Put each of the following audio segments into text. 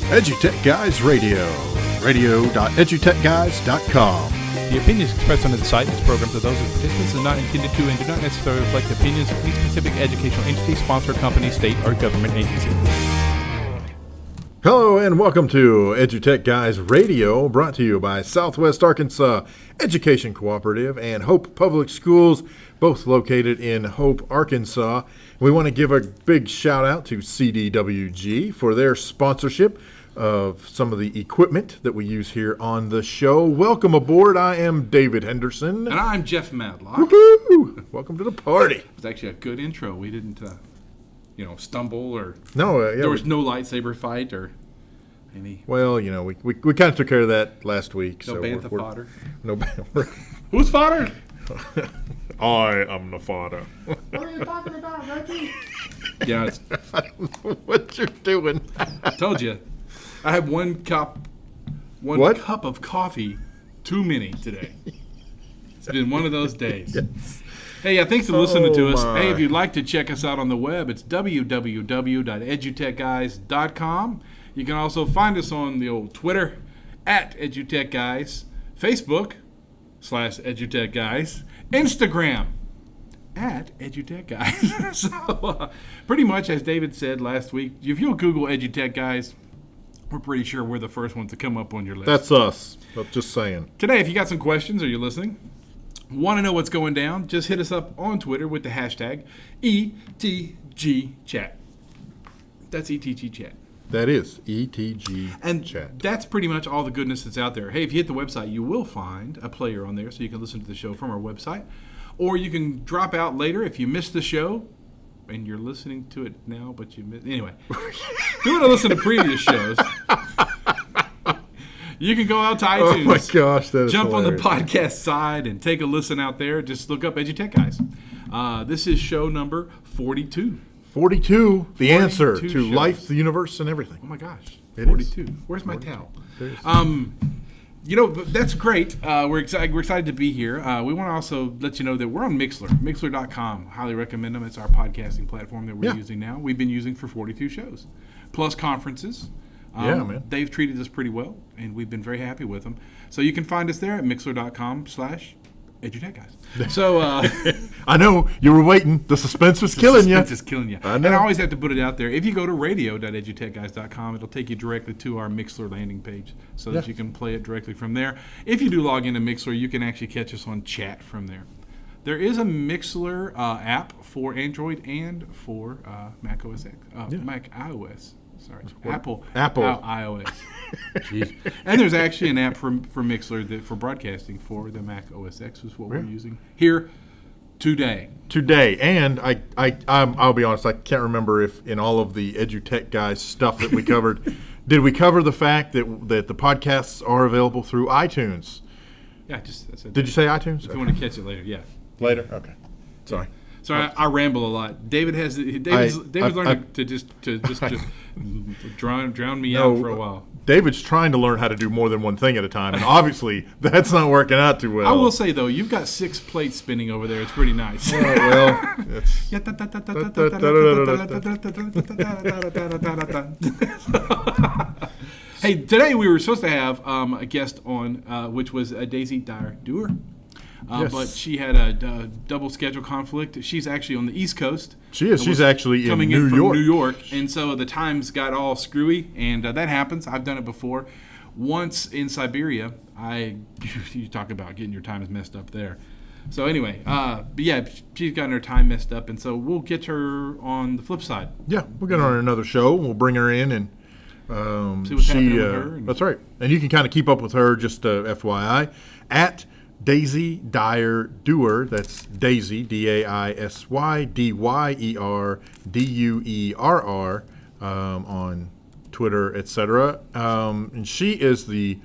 EduTech Guys Radio, radio.edutechguys.com. The opinions expressed on the site and its programs are those of participants and not intended to and do not necessarily reflect the opinions of any specific educational entity, sponsor, company, state, or government agency. Hello and welcome to EduTech Guys Radio, brought to you by Southwest Arkansas Education Cooperative and Hope Public Schools, both located in Hope, Arkansas. We want to give a big shout out to CDWG for their sponsorship of some of the equipment that we use here on the show. Welcome aboard. I am David Henderson. And I'm Jeff Madlock. Woo-hoo! Welcome to the party. It was actually a good intro. We didn't, stumble or... No, there was no lightsaber fight or any... Well, we kind of took care of that last week. No bantha fodder. No bantha. Who's fodder? I am the fodder. What are you talking about, Reggie? Yeah, I don't know what you're doing. I told you. I had one cup of coffee too many today. It's been one of those days. Yes. Hey, thanks for listening to us. Hey, if you'd like to check us out on the web, it's www.edutechguys.com. You can also find us on the old Twitter at EduTechGuys, Facebook /EduTechGuys, Instagram at EduTechGuys. So pretty much as David said last week, if you'll Google EduTechGuys, we're pretty sure we're the first ones to come up on your list. That's us. But just saying. Today, if you got some questions or you're listening, want to know what's going down, just hit us up on Twitter with the hashtag ETGChat. That's ETGChat. That is ETG and Chat. That's pretty much all the goodness that's out there. Hey, if you hit the website, you will find a player on there so you can listen to the show from our website. Or you can drop out later if you missed the show and you're listening to it now, but you missed... Anyway, if you want to listen to previous shows, you can go out to iTunes. Oh my gosh, that is jump hilarious. on the podcast side and take a listen out there. Just look up EduTech Guys. This is show number 42. 42, the answer to shows. life, the universe, and everything. Oh my gosh, it 42. Is. Where's my 42. towel? There is. That's great. We're excited to be here. We want to also let you know that we're on Mixler, Mixler.com. Highly recommend them. It's our podcasting platform that we're using now. We've been using for 42 shows, plus conferences. Man. They've treated us pretty well, and we've been very happy with them. So you can find us there at Mixler.com/EduTechGuys. So I know you were waiting. The suspense was killing you. Suspense is killing you. I know. And I always have to put it out there. If you go to radio.edutechguys.com, it'll take you directly to our Mixler landing page so that you can play it directly from there. If you do log into Mixler, you can actually catch us on chat from there. There is a Mixler app for Android and for Mac OS X. Mac iOS. Sorry, Apple iOS. Jeez. And there's actually an app for Mixler for broadcasting for the Mac OS X, is what we're using here today. And I'll be honest, I can't remember if in all of the EduTech Guys stuff that we covered, did we cover the fact that the podcasts are available through iTunes? Yeah, I said. Did you say iTunes? If you want to catch it later, yeah. Later? Okay. Sorry. Sorry, I ramble a lot. David's learning to just drown me out for a while. David's trying to learn how to do more than one thing at a time, and obviously that's not working out too well. I will say though, you've got 6 plates spinning over there. It's pretty nice. Hey, today we were supposed to have a guest on, which was Daisy Dyer-Dewar. But she had a double schedule conflict. She's actually on the East Coast. She is. She's actually coming in from New York. And so the times got all screwy, and that happens. I've done it before. Once in Siberia, you talk about getting your times messed up there. So anyway, but yeah, she's gotten her time messed up, and so we'll get her on the flip side. Yeah, we'll get her on another show. We'll bring her in and see what's happening with her. That's right. And you can kind of keep up with her, just FYI, at Daisy Dyer-Dewar. That's Daisy, DAISYDYERDUERR, on Twitter, etc. And she is the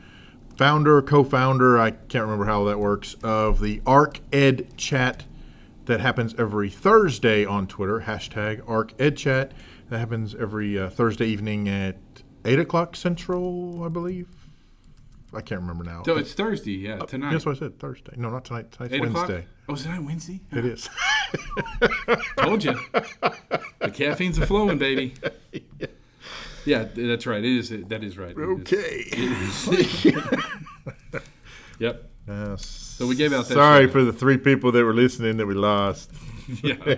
co-founder, I can't remember how that works, of the Arc Ed Chat that happens every Thursday on Twitter, hashtag Arc Ed Chat. That happens every Thursday evening at 8 o'clock Central, I believe. I can't remember now. So it's Thursday, yeah, tonight. That's what I said, Thursday. No, not tonight. Tonight's 8 o'clock? Wednesday. Oh, is tonight Wednesday? It is. Told you. The caffeine's a flowing, baby. Yeah, that's right. That is right. Okay. Yep. So we gave out that. Sorry shout for the 3 people that were listening that we lost. Yeah.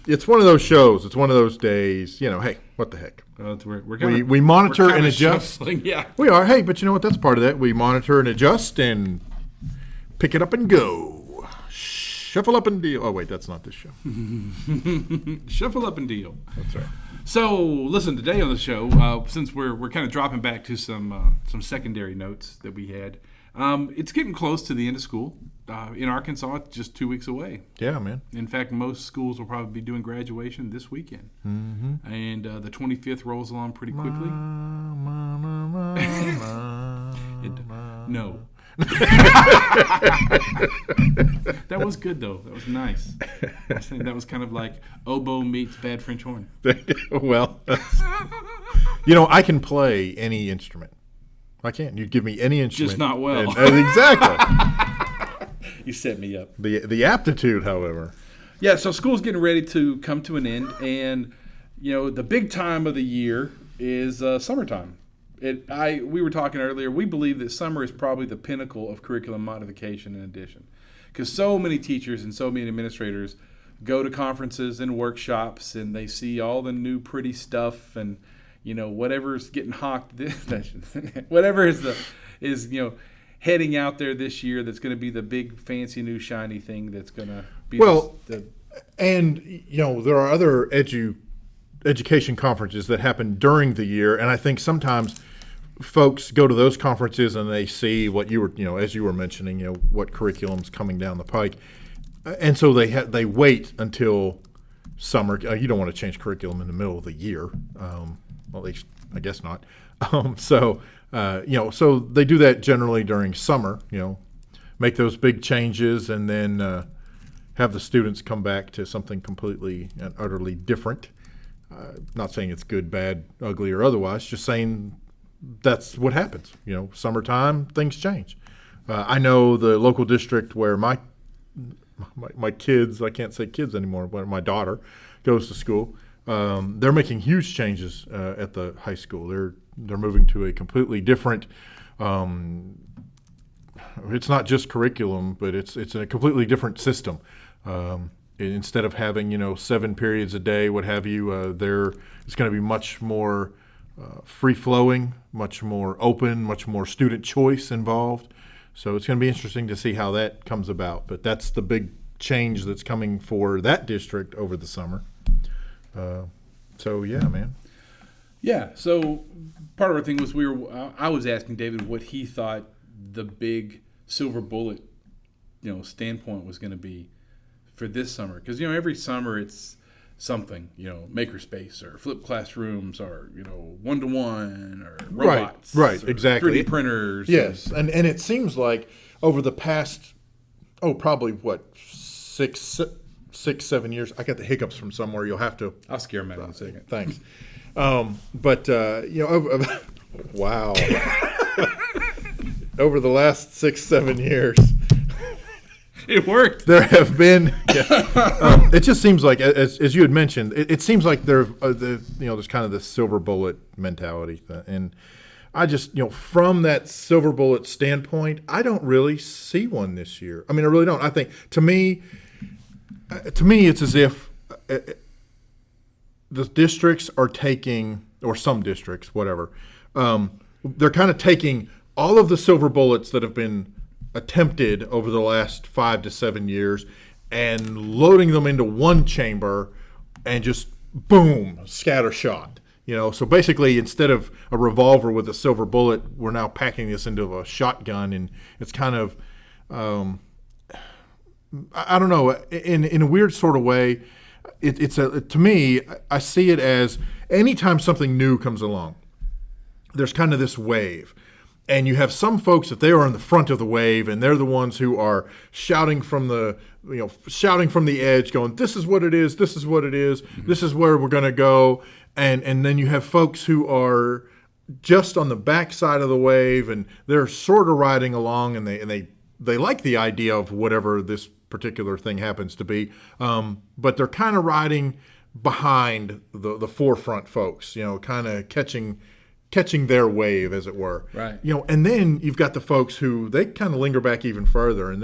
It's one of those shows. It's one of those days. Hey, what the heck? We're kinda, We monitor we're and kinda adjust. shuffling, yeah. We are. Hey, but you know what? That's part of that. We monitor and adjust and pick it up and go. Shuffle up and deal. Oh, wait, that's not this show. Shuffle up and deal. That's right. So, listen, today on the show, since we're kind of dropping back to some secondary notes that we had, it's getting close to the end of school. In Arkansas, it's just 2 weeks away. Yeah, man. In fact, most schools will probably be doing graduation this weekend. Mm-hmm. And the 25th rolls along pretty quickly. No. That was good, though. That was nice. I think that was kind of like oboe meets bad French horn. Well, I can play any instrument. I can. You give me any instrument. Just not well. Exactly. You set me up. The aptitude, however. Yeah, so school's getting ready to come to an end, and the big time of the year is summertime. We were talking earlier. We believe that summer is probably the pinnacle of curriculum modification and addition, because so many teachers and so many administrators go to conferences and workshops, and they see all the new pretty stuff, and whatever's getting hawked, whatever is heading out there this year, that's going to be the big fancy new shiny thing that's going to be and there are other education conferences that happen during the year, and I think sometimes folks go to those conferences and they see what you were as you were mentioning, what curriculum's coming down the pike, and so they wait until summer. You don't want to change curriculum in the middle of the year, well, at least I guess not. So they do that generally during summer, make those big changes, and then have the students come back to something completely and utterly different. Not saying it's good, bad, ugly, or otherwise, just saying that's what happens. Summertime, things change. I know the local district where my kids, I can't say kids anymore, but my daughter goes to school. They're making huge changes at the high school. They're moving to a completely different. It's not just curriculum, but it's a completely different system. Instead of having 7 periods a day, what have you, it's going to be much more free flowing, much more open, much more student choice involved. So it's going to be interesting to see how that comes about. But that's the big change that's coming for that district over the summer. So yeah, man. Yeah. So part of our thing was I was asking David what he thought the big silver bullet, standpoint was going to be for this summer, because every summer it's something, makerspace or flipped classrooms or 1-to-1 or robots, right, or exactly, 3D printers. Yes, and it seems like over the past probably what 6-7 years. I got the hiccups from somewhere. You'll have to. I'll scare him out in a second. Thanks. Wow. Over the last 6-7 years, it worked. There have been. It just seems like, as you had mentioned, it seems like there's kind of this silver bullet mentality, and I just from that silver bullet standpoint, I don't really see one this year. I mean, I really don't. I think to me, it's as if the districts are taking, or some districts, whatever, they're kind of taking all of the silver bullets that have been attempted over the last 5 to 7 years and loading them into one chamber and just boom, scattershot. So basically, instead of a revolver with a silver bullet, we're now packing this into a shotgun, and it's kind of, I don't know, in a weird sort of way. To me, I see it as anytime something new comes along, there's kind of this wave. And you have some folks that they are in the front of the wave, and they're the ones who are shouting from the edge, going, "This is what it is. This is what it is. This is where we're going to go." And then you have folks who are just on the back side of the wave, and they're sort of riding along, and they like the idea of whatever this particular thing happens to be, but they're kind of riding behind the forefront folks, kind of catching their wave, as it were. Right. And then you've got the folks who they kind of linger back even further, and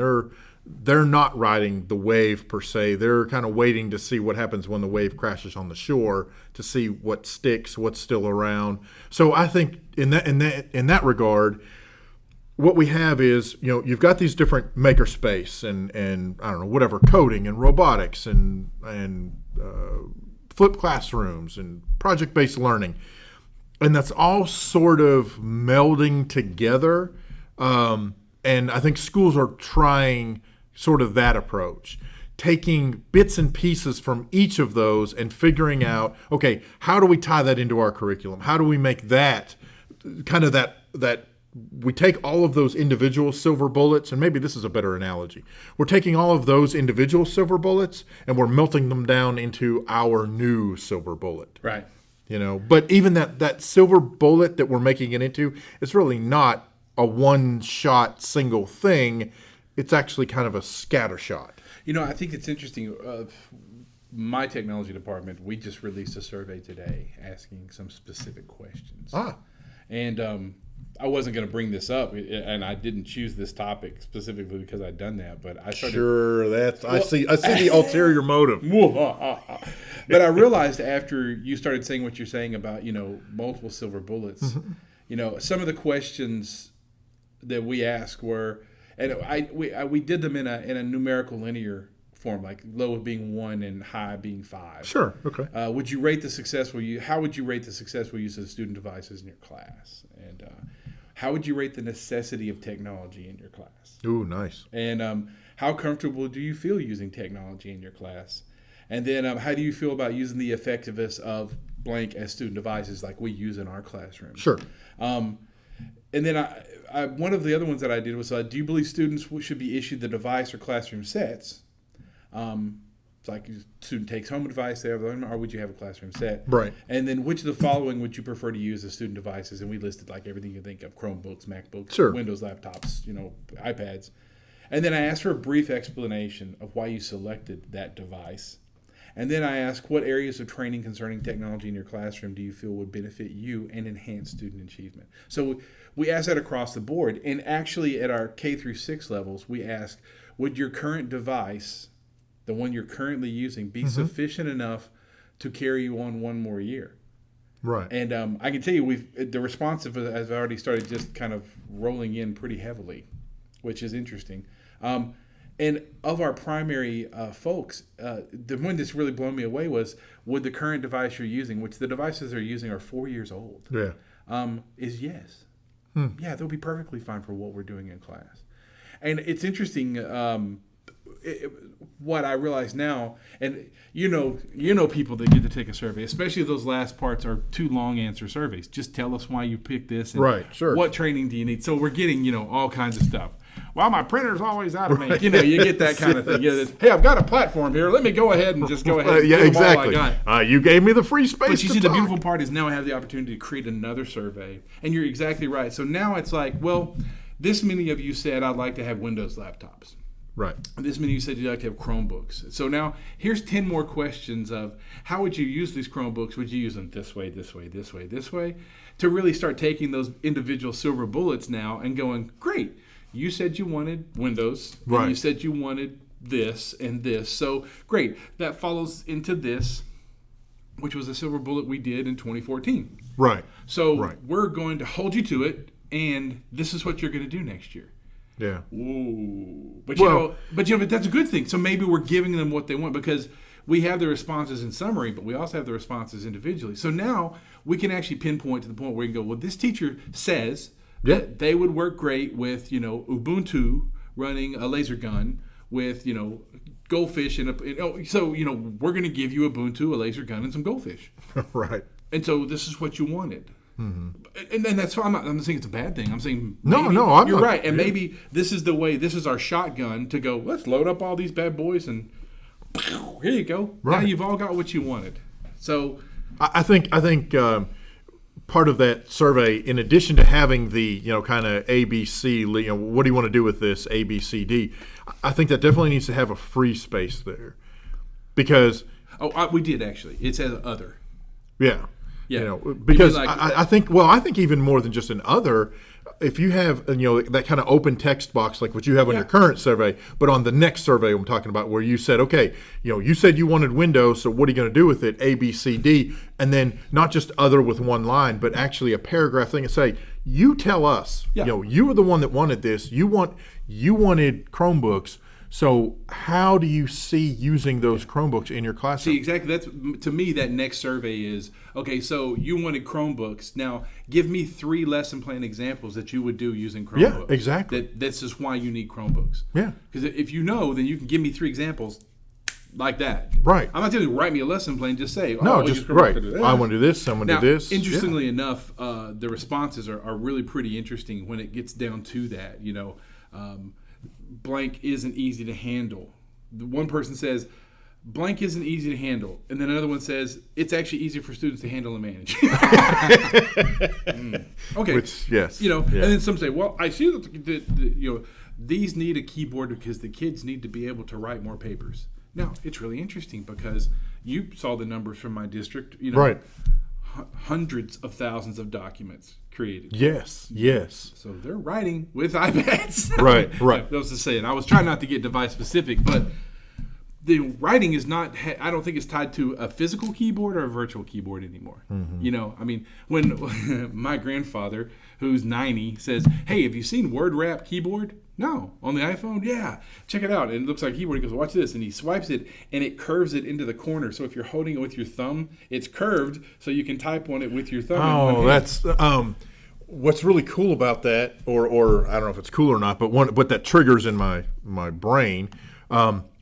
they're not riding the wave per se. They're kind of waiting to see what happens when the wave crashes on the shore to see what sticks, what's still around. So I think in that regard, what we have is, you've got these different makerspace and I don't know, whatever, coding and robotics and flipped classrooms and project-based learning. And that's all sort of melding together. And I think schools are trying sort of that approach, taking bits and pieces from each of those and figuring out, okay, how do we tie that into our curriculum? How do we make that kind of that we take all of those individual silver bullets, and maybe this is a better analogy. We're taking all of those individual silver bullets and we're melting them down into our new silver bullet. Right. But even that silver bullet that we're making it into, it's really not a one-shot single thing. It's actually kind of a scatter shot. I think it's interesting. My technology department, we just released a survey today asking some specific questions. And I wasn't going to bring this up, and I didn't choose this topic specifically because I'd done that. But I started. Sure, I see the ulterior motive. But I realized after you started saying what you're saying about multiple silver bullets, mm-hmm. Some of the questions that we asked were, and we did them in a numerical linear form, like low being 1 and high being 5. Sure. Okay. How would you rate the successful use of student devices in your class? And how would you rate the necessity of technology in your class? Ooh, nice. And how comfortable do you feel using technology in your class? And then how do you feel about using the effectiveness of blank as student devices like we use in our classroom? Sure. And then I one of the other ones that I did was, do you believe students should be issued the device or classroom sets? It's like a student takes home a device, they have their own, or would you have a classroom set? Right. And then which of the following would you prefer to use as student devices? And we listed like everything you think of: Chromebooks, MacBooks, sure. Windows laptops, iPads. And then I asked for a brief explanation of why you selected that device. And then I asked, what areas of training concerning technology in your classroom do you feel would benefit you and enhance student achievement? So we asked that across the board. And actually at our K through 6 levels, we asked, would your current device, the one you're currently using, be mm-hmm. sufficient enough to carry you on one more year? Right. And I can tell you, the response has already started just kind of rolling in pretty heavily, which is interesting. And of our primary folks, the one that's really blown me away was, would the current device you're using, which the devices they're using are 4 years old, is yes. Yeah, they'll be perfectly fine for what we're doing in class. And it's interesting what I realize now, and people that get to take a survey, especially if those last parts are too long answer surveys. Just tell us why you picked this and right, sure. What training do you need? So we're getting, all kinds of stuff. Well, my printer's always out of ink. You get that kind of thing. Hey, I've got a platform here. Let me go ahead and just go ahead and yeah, do exactly. all I got. You gave me the free space. But you see, the beautiful part is now I have the opportunity to create another survey. And you're exactly right. So now it's like, well, this many of you said I'd like to have Windows laptops. Right. This many of you said you'd like to have Chromebooks. So now here's 10 more questions of how would you use these Chromebooks? Would you use them this way, this way, this way, this way? To really start taking those individual silver bullets now and going, great. You said you wanted Windows, right. And you said you wanted this and this. So great. That follows into this, which was a silver bullet we did in 2014. Right. So we're going to hold you to it, and this is what you're going to do next year. Yeah. Ooh. But that's a good thing. So maybe we're giving them what they want, because we have the responses in summary, but we also have the responses individually. So now we can actually pinpoint to the point where we can go, well, this teacher says that they would work great with, Ubuntu running a laser gun with, goldfish so we're going to give you Ubuntu, a laser gun, and some goldfish. Right. And so this is what you wanted. Mm-hmm. And then that's fine. I'm not saying it's a bad thing. I'm saying you're right. And maybe this is the way. This is our shotgun to go. Let's load up all these bad boys, and here you go. Right. Now you've all got what you wanted. So I think part of that survey, in addition to having the kind of ABC, what do you want to do with this ABCD? I think that definitely needs to have a free space there, because Oh, we did actually. It says other. Yeah. Yeah. You know, because like- I think even more than just an other, if you have, that kind of open text box like what you have on your current survey, but on the next survey I'm talking about where you said, okay, you said you wanted Windows, so what are you going to do with it? A, B, C, D, and then not just other with one line, but actually a paragraph thing and say, you tell us, you were the one that wanted this. You wanted Chromebooks. So how do you see using those Chromebooks in your classroom? See, exactly. That's, to me, that next survey is, okay, so you wanted Chromebooks. Now, give me 3 lesson plan examples that you would do using Chromebooks. Yeah, exactly. This is why you need Chromebooks. Yeah. Because if you know, then you can give me 3 examples like that. Right. I'm not telling you to write me a lesson plan. Just say, No, just, right. I want to do this, I'm going to now, do this. Interestingly enough, the responses are really pretty interesting when it gets down to that. Blank isn't easy to handle. The one person says, blank isn't easy to handle. And then another one says, it's actually easier for students to handle and manage. Okay. Which, yes. And then some say, well, I see that these need a keyboard because the kids need to be able to write more papers. Now, it's really interesting because you saw the numbers from my district. Right. Hundreds of thousands of documents created. Yes. So they're writing with iPads. Right. That was to say it. I was trying not to get device specific, but the writing is not, I don't think it's tied to a physical keyboard or a virtual keyboard anymore. Mm-hmm. When my grandfather, who's 90, says, hey, have you seen Word Wrap keyboard? No. On the iPhone? Yeah. Check it out. And it looks like a keyboard. He goes, watch this. And he swipes it, and it curves it into the corner. So if you're holding it with your thumb, it's curved, so you can type on it with your thumb. Oh, that's what's really cool about that, or I don't know if it's cool or not, but that triggers in my brain.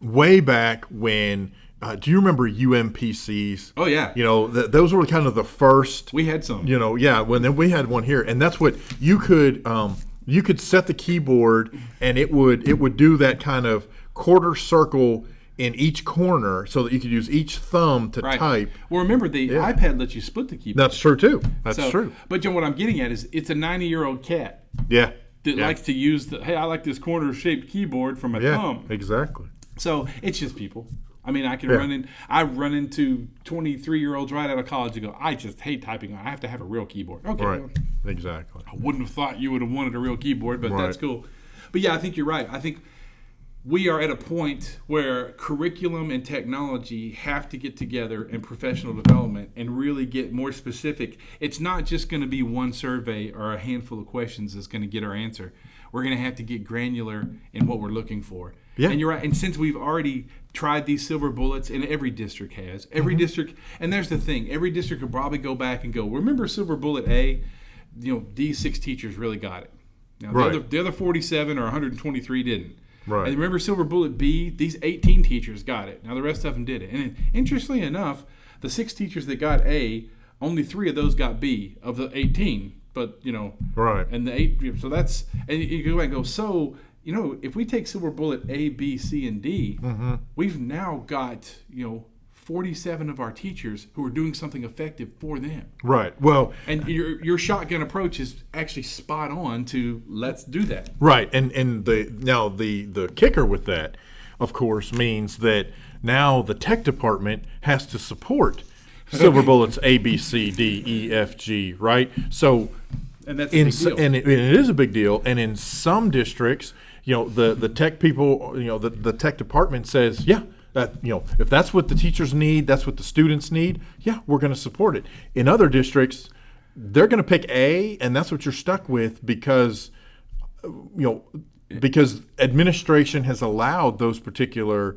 Way back when, do you remember UMPCs? Oh, yeah. Those were kind of the first. We had some. When we had one here, and that's what you could set the keyboard, and it would do that kind of quarter circle in each corner, so that you could use each thumb to type. Well, remember the iPad lets you split the keyboard. That's true too. That's true. But what I'm getting at is, it's a 90-year-old cat. Yeah. That likes to use I like this corner-shaped keyboard from a thumb. Exactly. So it's just people. I run into 23-year-olds right out of college and go, I just hate typing. I have to have a real keyboard. Okay. Right. Exactly. I wouldn't have thought you would have wanted a real keyboard, but that's cool. But yeah, I think you're right. I think we are at a point where curriculum and technology have to get together in professional development and really get more specific. It's not just going to be one survey or a handful of questions that's going to get our answer. We're going to have to get granular in what we're looking for. Yeah. And you're right. And since we've already tried these silver bullets, and every district has, district, and there's the thing, every district could probably go back and go, remember silver bullet A? These 6 teachers really got it. Now, the other 47 or 123 didn't. Right. And remember silver bullet B? These 18 teachers got it. Now the rest of them did it. And interestingly enough, the 6 teachers that got A, only 3 of those got B of the 18. But right. And the 8. So that's, and you go back and go. So if we take silver bullet A, B, C, and D, we've now got 47 of our teachers who are doing something effective for them. Right. Well, and your shotgun approach is actually spot on to let's do that. Right. And the kicker with that, of course, means that now the tech department has to support silver bullets A, B, C, D, E, F, G. Right. So, and that's a big deal. And it is a big deal. And in some districts, the tech people, the tech department says, yeah. That if that's what the teachers need, that's what the students need. Yeah, we're going to support it. In other districts, they're going to pick A, and that's what you're stuck with because administration has allowed those particular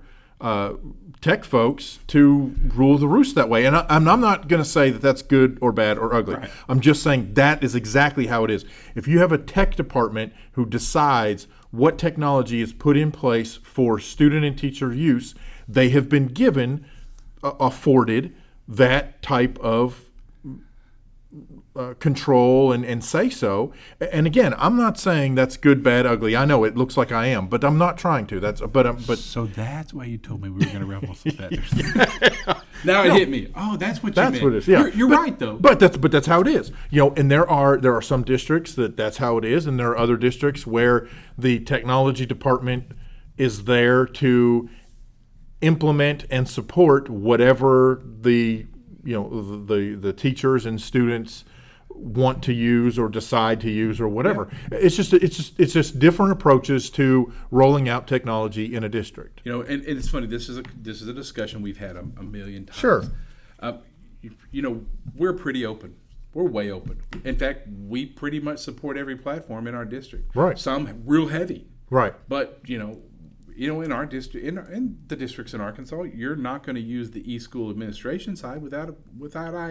tech folks to rule the roost that way. And I'm not going to say that that's good or bad or ugly. Right. I'm just saying that is exactly how it is. If you have a tech department who decides what technology is put in place for student and teacher use, they have been afforded that type of control and say so. And again, I'm not saying that's good, bad, ugly. I know it looks like I am, but I'm not trying to. So that's why you told me we were going to ruffle some feathers. Now it hit me. Oh, that's what you meant. That's what it is. Yeah. You're right though. But that's how it is. And there are some districts that's how it is, and there are other districts where the technology department is there to implement and support whatever the the teachers and students want to use or decide to use or whatever. Yeah. It's just different approaches to rolling out technology in a district. And it's funny. This is a discussion we've had a million times. Sure. We're pretty open. We're way open. In fact, we pretty much support every platform in our district. Right. Some real heavy. Right. But in our district, in the districts in Arkansas, you're not going to use the e-school administration side without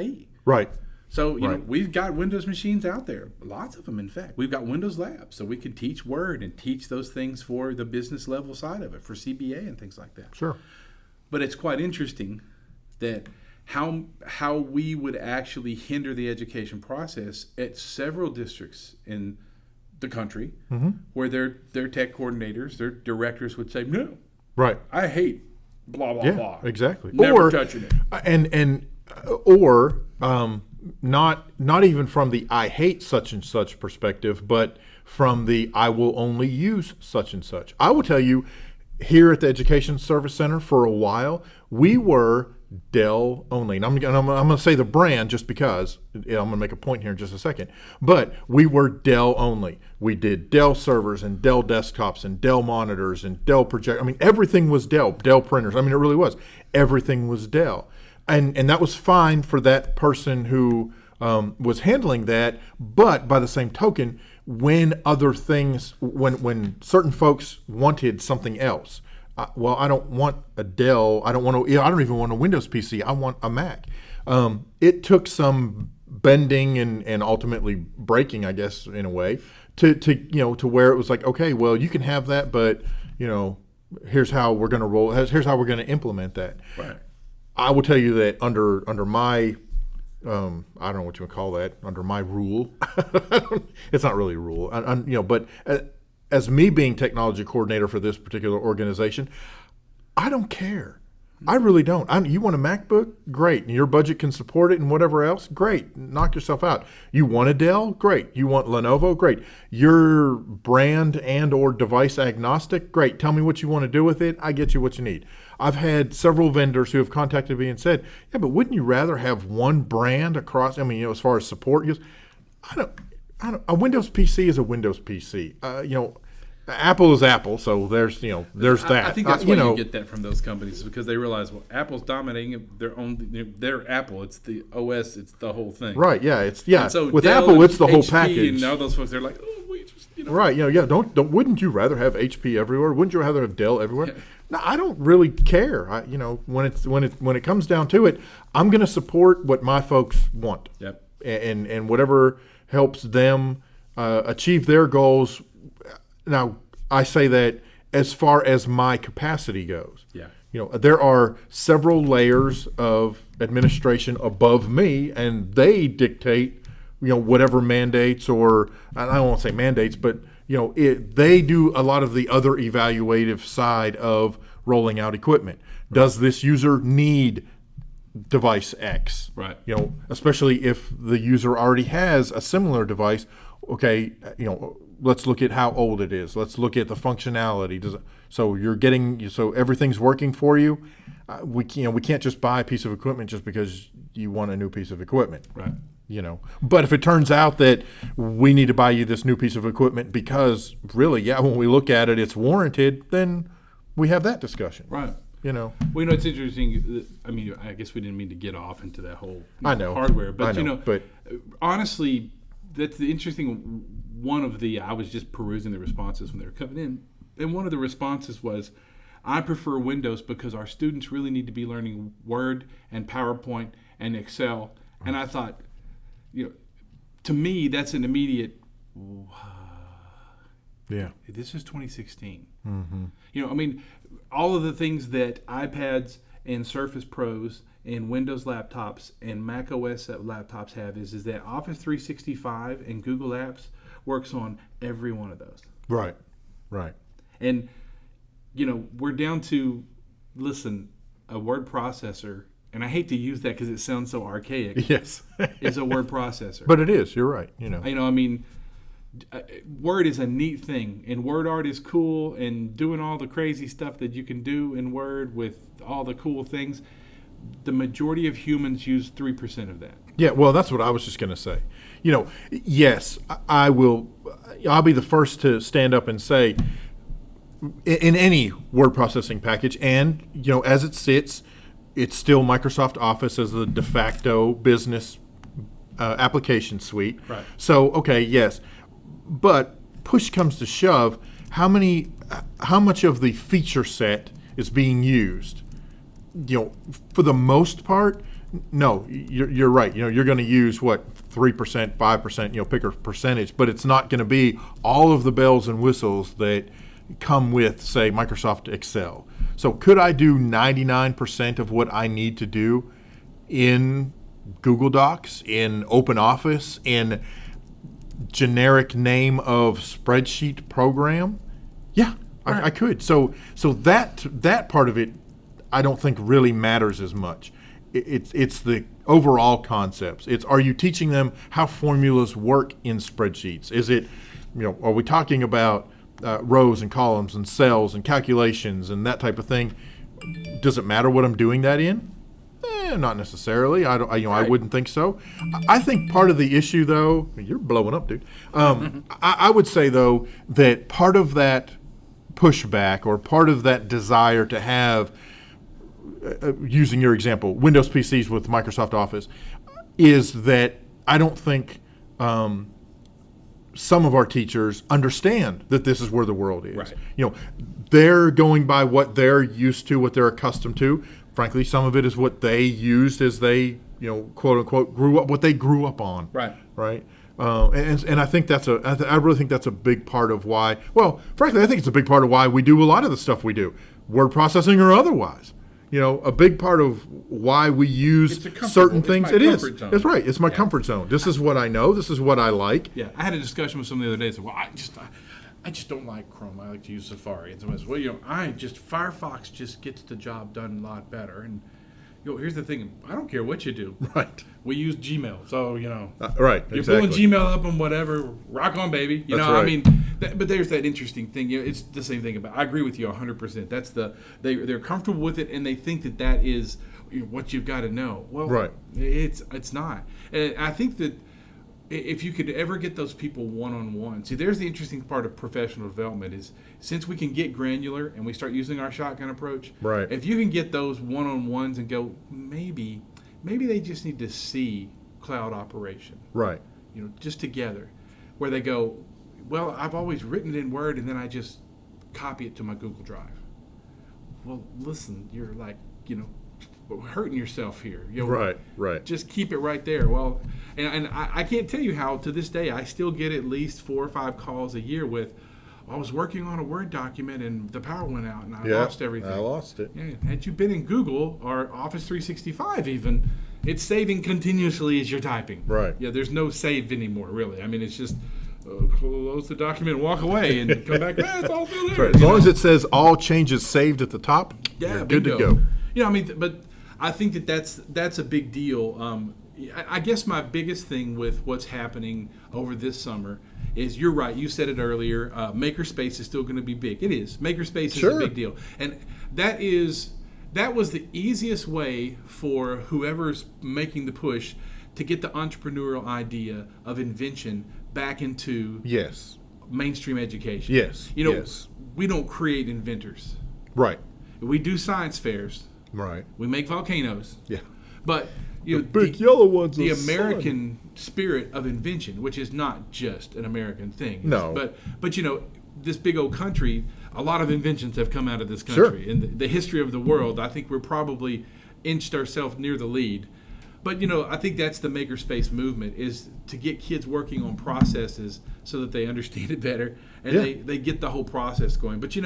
IE. Right. So we've got Windows machines out there, lots of them. In fact, we've got Windows Labs, so we can teach Word and teach those things for the business level side of it, for CBA and things like that. Sure. But it's quite interesting that how we would actually hinder the education process at several districts in the country, where their tech coordinators, their directors would say, "No, right, I hate blah blah blah." Exactly. Never touching it. Or not even from the I hate such and such perspective, but from the I will only use such and such. I will tell you, here at the Education Service Center for a while, we were Dell only. And I'm going to say the brand just because I'm going to make a point here in just a second. But we were Dell only. We did Dell servers and Dell desktops and Dell monitors and Dell projectors. I mean, everything was Dell printers. I mean, it really was. Everything was Dell. And that was fine for that person who was handling that. But by the same token, when other things, when certain folks wanted something else, I don't want a Dell. I don't even want a Windows PC. I want a Mac. It took some bending and ultimately breaking, I guess, in a way, to where it was like, okay, well, you can have that, but here's how we're going to roll. Here's how we're going to implement that. Right. I will tell you that under my I don't know what you would call that, under my rule. It's not really a rule, but. As me being technology coordinator for this particular organization, I don't care. I really don't. You want a MacBook? Great. And your budget can support it and whatever else? Great. Knock yourself out. You want a Dell? Great. You want Lenovo? Great. You're brand and or device agnostic? Great. Tell me what you want to do with it. I get you what you need. I've had several vendors who have contacted me and said, yeah, but wouldn't you rather have one brand across, as far as support goes? A Windows PC is a Windows PC. Apple is Apple, so there's that. I think that's why you get that from those companies, is because they realize, well, Apple's dominating their Apple. It's the OS. It's the whole thing. Right. Yeah. So with Dell Apple, it's the whole HP, package. And now those folks, they're like, oh, we just Right. Don't. Wouldn't you rather have HP everywhere? Wouldn't you rather have Dell everywhere? Yeah. No, I don't really care. When it comes down to it, I'm going to support what my folks want. Yep. And whatever helps them achieve their goals. Now, I say that as far as my capacity goes. Yeah. There are several layers of administration above me, and they dictate, whatever mandates, or I don't want to say mandates, but they do a lot of the other evaluative side of rolling out equipment. Right. Does this user need device X? Right. Especially if the user already has a similar device. Okay, let's look at how old it is. Let's look at the functionality. So everything's working for you. We can't just buy a piece of equipment just because you want a new piece of equipment. Right. But if it turns out that we need to buy you this new piece of equipment because really, when we look at it, it's warranted, then we have that discussion. Right. Well, it's interesting. I guess we didn't mean to get off into that whole hardware, but but honestly, that's the interesting one of the. I was just perusing the responses when they were coming in, and one of the responses was, "I prefer Windows because our students really need to be learning Word and PowerPoint and Excel." And I thought, to me, that's an immediate. Yeah. This is 2016. Mm-hmm. All of the things that iPads and Surface Pros and Windows laptops and Mac OS laptops have is that Office 365 and Google Apps works on every one of those. Right. And, we're down to, a word processor, and I hate to use that because it sounds so archaic. Yes. is a word processor. But it is. You're right. Word is a neat thing, and word art is cool, and doing all the crazy stuff that you can do in Word with all the cool things. The majority of humans use 3% of that. Yeah, well, that's what I was just going to say. Yes, I will. I'll be the first to stand up and say, in any word processing package, and as it sits, it's still Microsoft Office as the de facto business application suite. Right. So, okay, yes. But push comes to shove, how much of the feature set is being used? For the most part, no, you're right. You're going to use 3%, 5%, pick a percentage, but it's not going to be all of the bells and whistles that come with, say, Microsoft Excel. So could I do 99% of what I need to do in Google Docs, in OpenOffice, in generic name of spreadsheet program? Yeah, I could. So that part of it, I don't think really matters as much. It's the overall concepts. Are you teaching them how formulas work in spreadsheets? Is it, are we talking about rows and columns and cells and calculations and that type of thing? Does it matter what I'm doing that in? Not necessarily. I wouldn't think so. I think part of the issue, though, you're blowing up, dude. I would say, though, that part of that pushback or part of that desire to have, using your example, Windows PCs with Microsoft Office, is that I don't think some of our teachers understand that this is where the world is. Right. They're going by what they're used to, what they're accustomed to. Frankly, some of it is what they used as they, quote unquote, grew up, what they grew up on. Right. Right. And I think I really think that's a big part of why. Well, frankly, I think it's a big part of why we do a lot of the stuff we do, word processing or otherwise. A big part of why we use certain things. It is. That's right. It's my comfort zone. This is what I know. This is what I like. Yeah. I had a discussion with someone the other day. Said, "Well, I just don't like Chrome. I like to use Safari." And someone says, "Well, Firefox just gets the job done a lot better." And here's the thing: I don't care what you do. Right. We use Gmail, so right. You're exactly. pulling Gmail up and whatever. Rock on, baby. That's right. I mean, but there's that interesting thing. It's the same thing about. I agree with you 100%. That's they're comfortable with it and they think that is what you've got to know. Well, right. It's not. And I think that if you could ever get those people one-on-one, see, there's the interesting part of professional development is since we can get granular and we start using our shotgun approach, right. If you can get those one-on-ones and go, maybe they just need to see cloud operation, right? Just together, where they go, well, I've always written it in Word and then I just copy it to my Google Drive. Well, listen, you're like, hurting yourself here. Right. Just keep it right there. Well, and I can't tell you how to this day I still get at least 4 or 5 calls a year with, I was working on a Word document and the power went out and I lost everything. I lost it. Yeah. Had you been in Google or Office 365 even, it's saving continuously as you're typing. Right. Yeah, there's no save anymore, really. I mean, it's just close the document, walk away, and come back. It's all still there. Right. As long as it says all changes saved at the top, you're good to go. But I think that's a big deal. I guess my biggest thing with what's happening over this summer is you're right. You said it earlier. Makerspace is still going to be big. It is. Makerspace is a big deal, and that was the easiest way for whoever's making the push to get the entrepreneurial idea of invention back into mainstream education. Yes. We don't create inventors. Right. We do science fairs. Right. We make volcanoes. Yeah. But the big yellow ones. The American spirit of invention, which is not just an American thing. No. But this big old country, a lot of inventions have come out of this country. Sure. In the history of the world, I think we're probably inched ourselves near the lead. But, I think that's the makerspace movement, is to get kids working on processes so that they understand it better and they get the whole process going. But,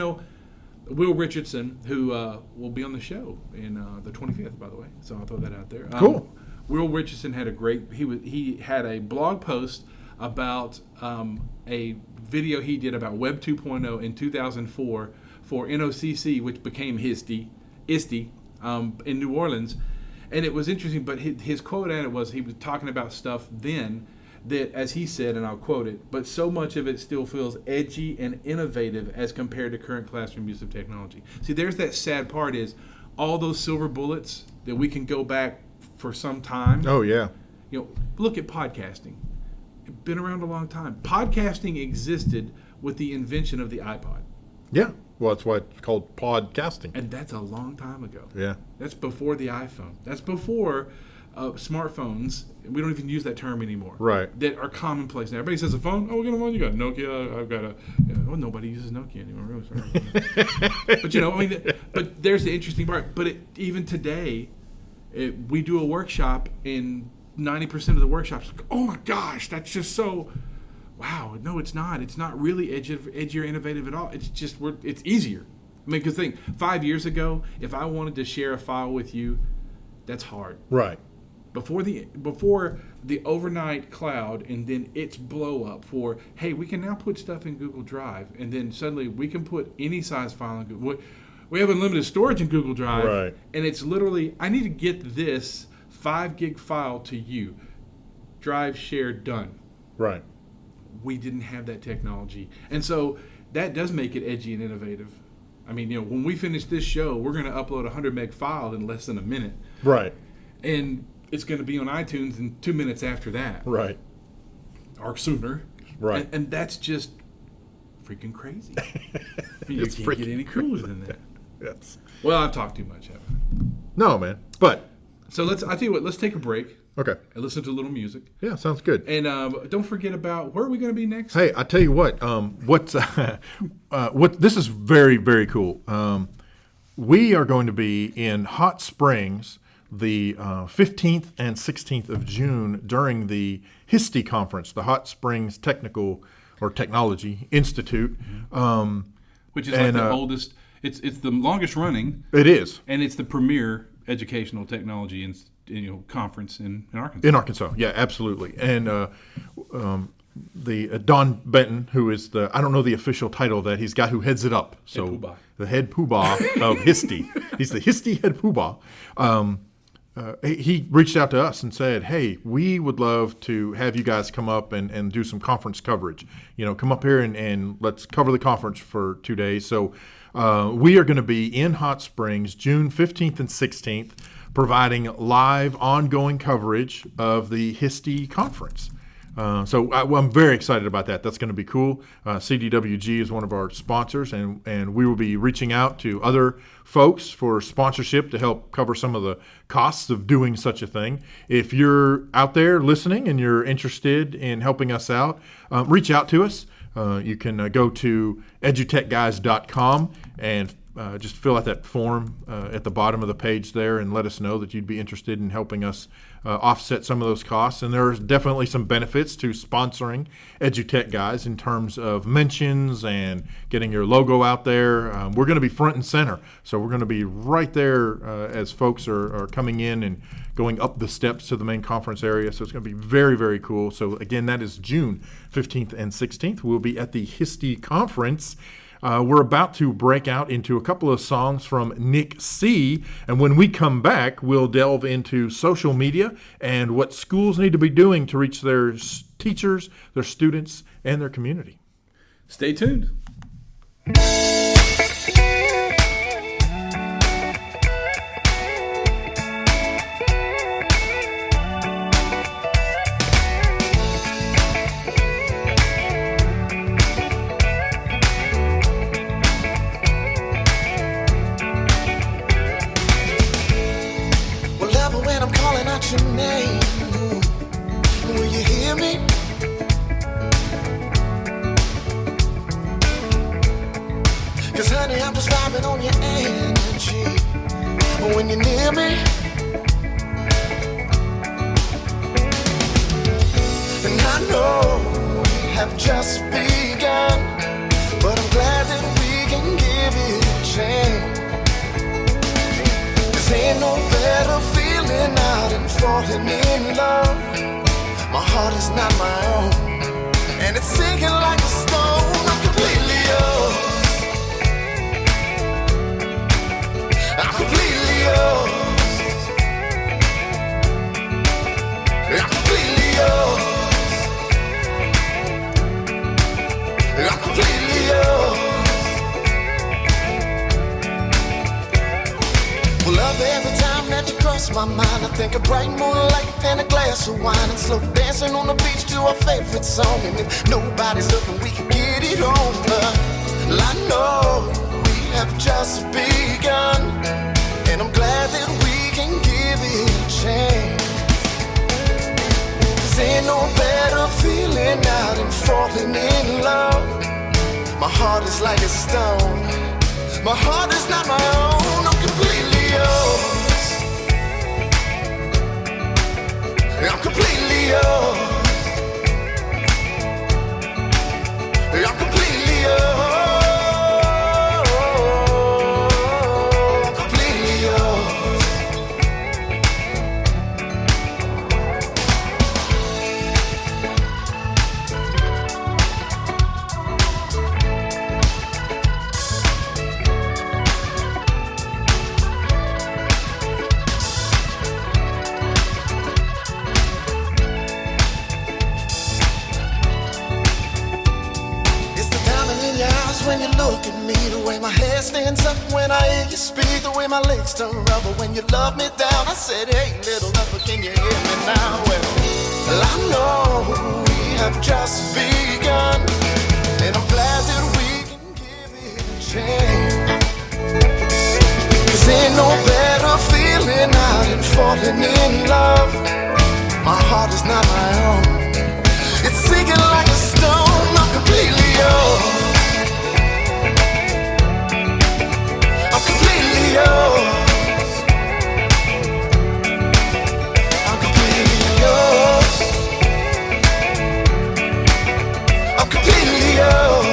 Will Richardson, who will be on the show in the 25th, by the way, so I'll throw that out there. Cool. Will Richardson had he had a blog post about a video he did about Web 2.0 in 2004 for NOCC, which became ISTE in New Orleans. And it was interesting, but his quote at it was he was talking about stuff then that, as he said, and I'll quote it, but so much of it still feels edgy and innovative as compared to current classroom use of technology. See, there's that sad part is all those silver bullets that we can go back for some time. Oh, yeah. You know, look at podcasting. It's been around a long time. Podcasting existed with the invention of the iPod. Yeah. Well, that's why it's called podcasting. And that's a long time ago. Yeah. That's before the iPhone. That's before smartphones. We don't even use that term anymore. Right. That are commonplace now. Everybody says a phone. Oh, we got a phone. You got Nokia. I've got a. Well, nobody uses Nokia anymore. Really sorry. But I mean, but there's the interesting part. But even today, we do a workshop, and 90% of the workshops. Oh my gosh, that's just so. Wow. No, it's not. It's not really edgy or innovative at all. It's just it's easier. I mean, because think 5 years ago, if I wanted to share a file with you, that's hard. Right. Before the overnight cloud and then its blow up for, hey, we can now put stuff in Google Drive, and then suddenly we can put any size file in Google. We have unlimited storage in Google Drive, right. And it's literally, I need to get this 5 gig file to you. Drive share done. Right. We didn't have that technology, and so that does make it edgy and innovative. I mean, when we finish this show, we're going to upload a 100 meg file in less than a minute. Right. And it's going to be on iTunes in 2 minutes after that. Right. Or sooner. Right. And that's just freaking crazy. I mean, It's you can't get freaking any cooler than that. Yes. Well, I've talked too much, haven't I? No, man. But. So I tell you what, let's take a break. Okay. And listen to a little music. Yeah, sounds good. And don't forget about, where are we going to be next? Hey, I tell you what. This is very, very cool. We are going to be in Hot Springs the 15th and 16th of June during the HISTE conference, the Hot Springs Technology Institute. Which is like the oldest, it's the longest running. It is. And it's the premier educational technology conference in Arkansas. In Arkansas, yeah, absolutely. And the Don Benton, who is I don't know the official title of that, he's got who heads it up. So Head Poobah. The head poobah of HISTE. He's the HISTE head poobah. He reached out to us and said, hey, we would love to have you guys come up and do some conference coverage. Come up here and let's cover the conference for 2 days. So we are going to be in Hot Springs June 15th and 16th, providing live, ongoing coverage of the HISTE conference. So I'm very excited about that. That's going to be cool. CDWG is one of our sponsors, and we will be reaching out to other folks for sponsorship to help cover some of the costs of doing such a thing. If you're out there listening and you're interested in helping us out, reach out to us. You can go to EduTechGuys.com and just fill out that form at the bottom of the page there and let us know that you'd be interested in helping us offset some of those costs. And there's definitely some benefits to sponsoring EduTech Guys in terms of mentions and getting your logo out there. We're going to be front and center, so we're going to be right there as folks are coming in and going up the steps to the main conference area. So it's going to be very, very cool. So again, that is June 15th and 16th. We'll be at the HISTE conference. We're about to break out into a couple of songs from Nick C. And when we come back, we'll delve into social media and what schools need to be doing to reach their teachers, their students, and their community. Stay tuned. Your name, will you hear me? 'Cause honey, I'm just vibing on your energy when you're near me. And I know we have just begun, but I'm glad that we can give it a chance. 'Cause ain't no better feeling out and falling in love. My heart is not my own, and it's sinking like a stone. I'm completely yours. I'm completely yours. I'm completely yours. lost my mind. I think of bright moonlight and a glass of wine and slow dancing on the beach to our favorite song. And if nobody's looking, we can get it on. But I know we have just begun, and I'm glad that we can give it a chance. 'Cause ain't no better feeling now than falling in love. My heart is like a stone. My heart is not my own. I'm completely yours. I'm completely yours. I'm completely yours. I'm completely yours. When you look at me, the way my hair stands up when I hear you speak, the way my legs turn rubber when you love me down. I said, hey, little lover, can you hear me now? Well, I know we have just begun, and I'm glad that we can give it a chance. 'Cause ain't no better feeling out than falling in love. My heart is not my own. It's sinking like a stone. I'm completely yours. I'm completely yours. I'm completely yours. I'm completely yours.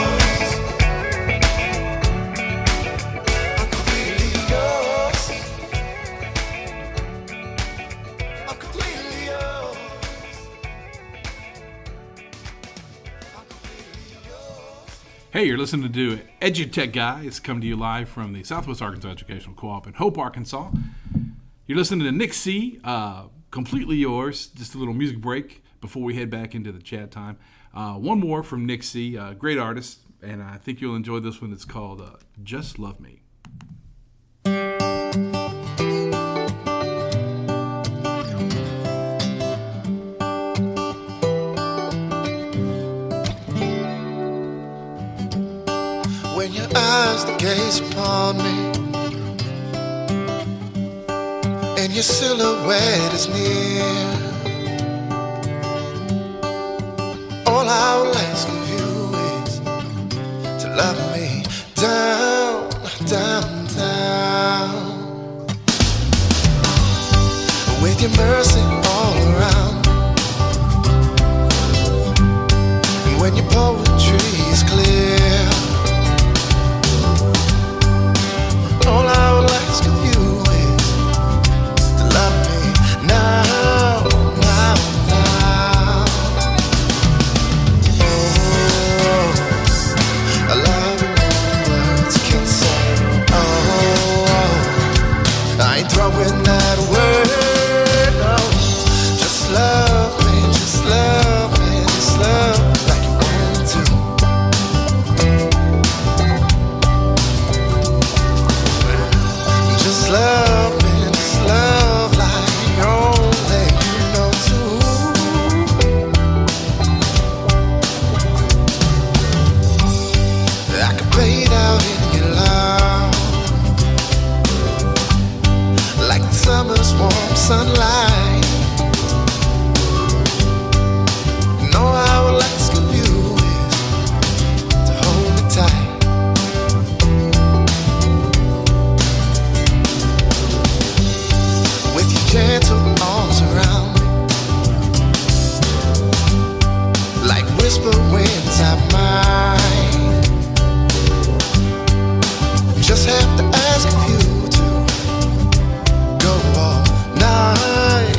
I'm completely yours. I'm completely yours. Hey, you're listening to EduTechGuys, come to you live from the Southwest Arkansas Educational Co-op in Hope, Arkansas. You're listening to Nick C., Completely Yours. Just a little music break before we head back into the chat time. One more from Nick C., great artist, and I think you'll enjoy this one. It's called Just Love Me. When your eyes they gaze upon me, and your silhouette is near, all I will ask of you is to love me down, down, down, with your mercy all around. And when your poetry is clear, all I will ask of you is to love me now, now, now. Oh, I love it when words can say. Oh, I ain't throwing that word, no. Just love me, just love me, just love like you want to. Just love me, just love like only you know to. I could fade out in your love like the summer's warm sunlight. And all I will ask of you is to hold me tight. With your gentle arms around me, like whisper winds at mine. Just have to ask of you to go all night.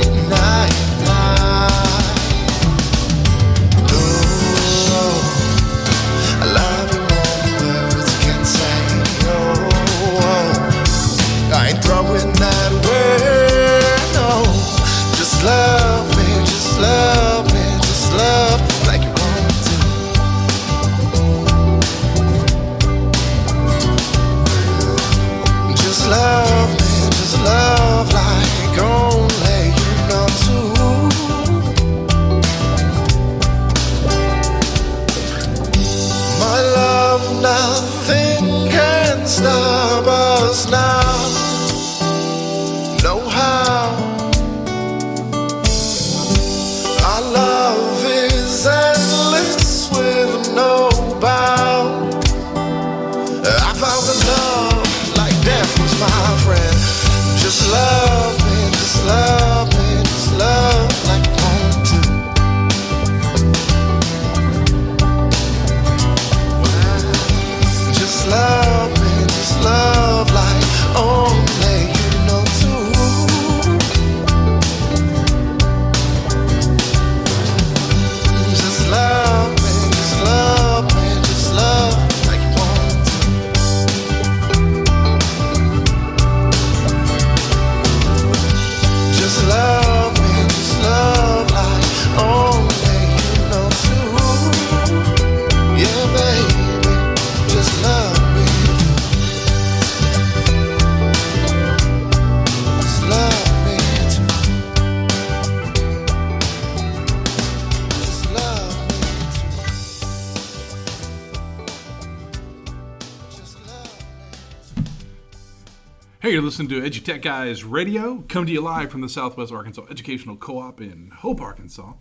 Hey, you're listening to EduTech Guys Radio, come to you live from the Southwest Arkansas Educational Co-op in Hope, Arkansas.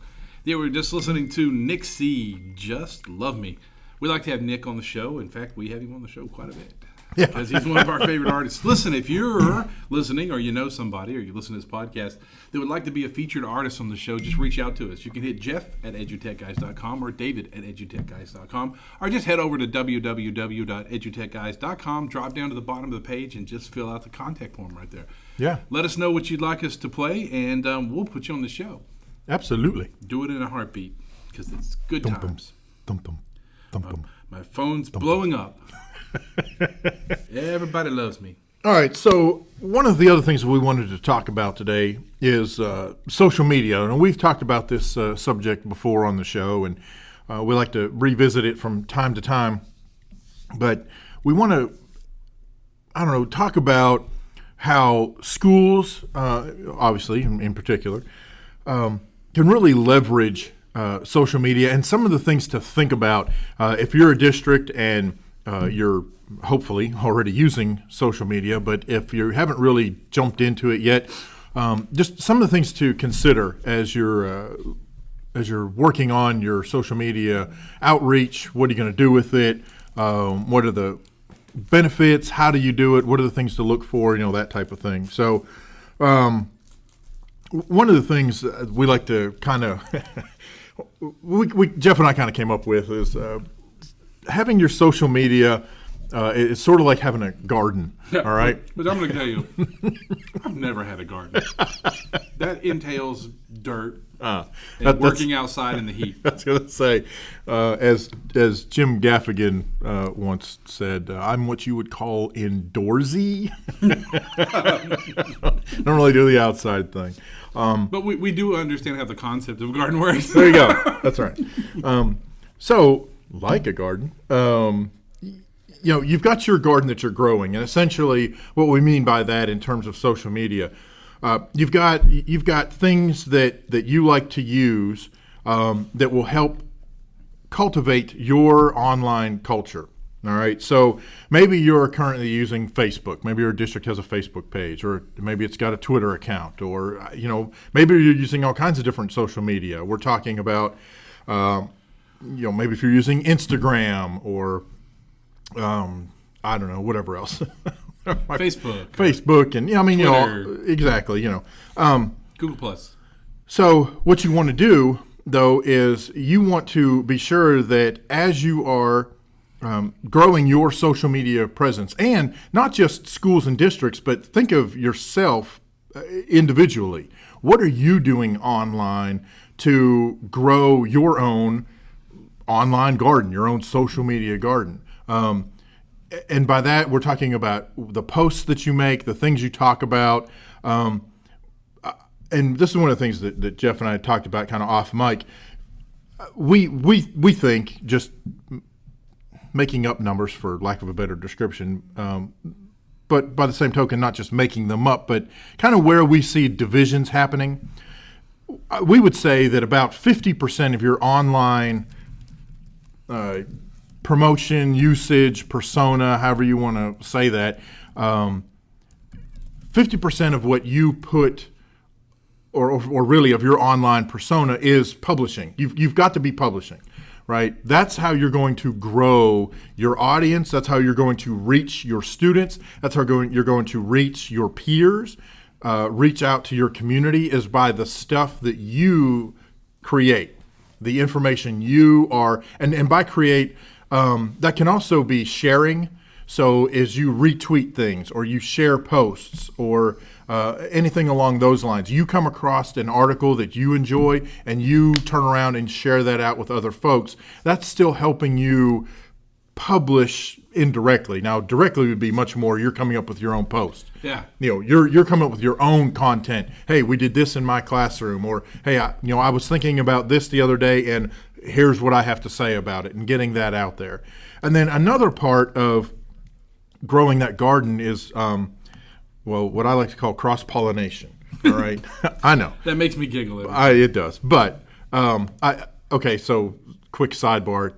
Yeah, we were just listening to Nick C., Just Love Me. We like to have Nick on the show. In fact, we have him on the show quite a bit. Yeah. Because he's one of our favorite artists. Listen, if you're listening or you know somebody or you listen to this podcast that would like to be a featured artist on the show, just reach out to us. You can hit Jeff at edutechguys.com or David at edutechguys.com, or just head over to www.edutechguys.com, drop down to the bottom of the page, and just fill out the contact form right there. Yeah. Let us know what you'd like us to play, and we'll put you on the show. Absolutely. Do it in a heartbeat, because it's good times. My phone's blowing up. Everybody loves me. All right, so one of the other things that we wanted to talk about today is social media. And we've talked about this subject before on the show, and we like to revisit it from time to time. But we want to, talk about how schools, obviously in particular, can really leverage social media and some of the things to think about if you're a district and you're hopefully already using social media, but if you haven't really jumped into it yet, just some of the things to consider as you're working on your social media outreach. What are you going to do with it? What are the benefits? How do you do it? What are the things to look for? That type of thing. So one of the things we like to kind of Jeff and I kind of came up with is having your social media. It's sort of like having a garden, all right? But I'm going to tell you, I've never had a garden. That entails dirt and working outside in the heat. I was going to say, as Jim Gaffigan once said, I'm what you would call indoorsy. Don't really do the outside thing. But we do understand how the concept of garden works. There you go. That's right. So, like a garden, you've got your garden that you're growing, and essentially what we mean by that in terms of social media, you've got things that you like to use that will help cultivate your online culture. All right, so maybe you're currently using Facebook. Maybe your district has a Facebook page, or maybe it's got a Twitter account, or maybe you're using all kinds of different social media. We're talking about maybe if you're using Instagram or I don't know, whatever else. Facebook, and Twitter. Exactly. Google Plus. So what you want to do though is you want to be sure that as you are growing your social media presence, and not just schools and districts, but think of yourself individually. What are you doing online to grow your own online garden, your own social media garden? And by that, we're talking about the posts that you make, the things you talk about. And this is one of the things that Jeff and I talked about kind of off mic. We think, just making up numbers for lack of a better description, but by the same token, not just making them up, but kind of where we see divisions happening. We would say that about 50% of your online promotion, usage, persona, however you want to say that, 50% of what you put, or really of your online persona, is publishing. You've got to be publishing, right? That's how you're going to grow your audience. That's how you're going to reach your students. That's how you're going to reach your peers, reach out to your community, is by the stuff that you create, the information you are, and by create, that can also be sharing. So as you retweet things or you share posts or anything along those lines, you come across an article that you enjoy and you turn around and share that out with other folks, that's still helping you publish indirectly. Now, directly would be much more, you're coming up with your own post. Yeah. You're coming up with your own content. Hey, we did this in my classroom, or hey, I was thinking about this the other day, and here's what I have to say about it, and getting that out there. And then another part of growing that garden is, what I like to call cross-pollination. All right, I know that makes me giggle. It does, but okay. So, quick sidebar.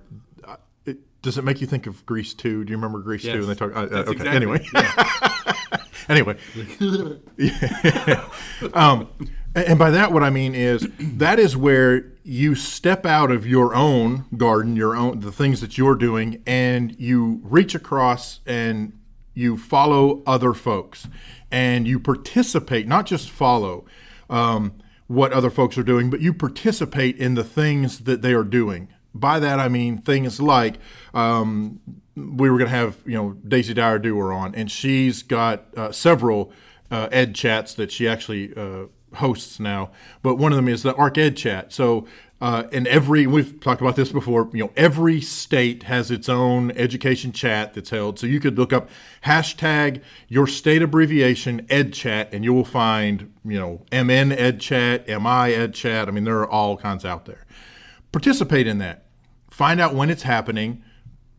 Does it make you think of Grease 2? Do you remember Grease 2? And they talk. That's okay. Exactly. Anyway, yeah. Anyway. And by that, what I mean is that is where you step out of your own garden, the things that you're doing, and you reach across and you follow other folks, and you participate, not just follow what other folks are doing, but you participate in the things that they are doing. By that, I mean things like we were going to have, Daisy Dyer Dewar on, and she's got several ed chats that she actually hosts now, but one of them is the ARC Ed chat. So we've talked about this before, every state has its own education chat that's held. So you could look up hashtag your state abbreviation ed chat, and you will find, MN ed chat, MI ed chat. I mean, there are all kinds out there. Participate in that. Find out when it's happening.